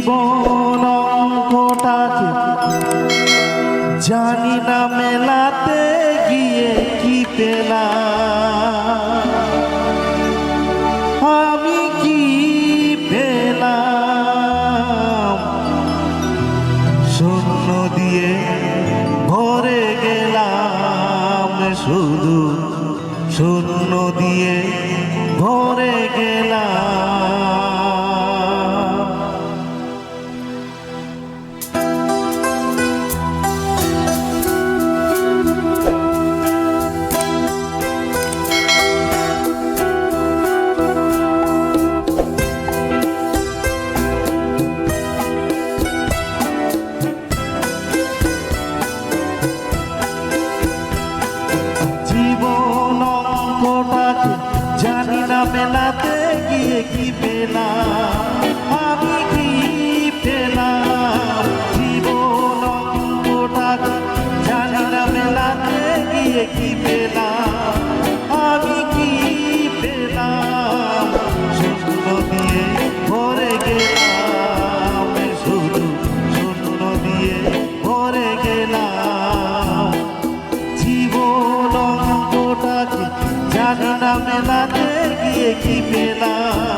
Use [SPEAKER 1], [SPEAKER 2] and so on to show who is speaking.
[SPEAKER 1] জীবন অঙ্কটাকে জানি না মেলাতে গিয়ে কি পেলাম, আমি কি পেলাম। শূন্য দিয়ে ভরে গেলাম, শুধু শূন্য দিয়ে ভরে গেলাম। জানি না মেলাতে গিয়ে কি পেলাম, আমি কি পেলাম। জীবন অঙ্কটাকে জানি না মেলাতে গিয়ে কি পেলাম, আমি কি পেলাম। শূন্য দিয়ে ভরে গেলাম, শুধু শূন্য দিয়ে ভরে গেলাম। জীবন অঙ্কটাকে জানি না মেলাতে গিয়ে কি পেলাম।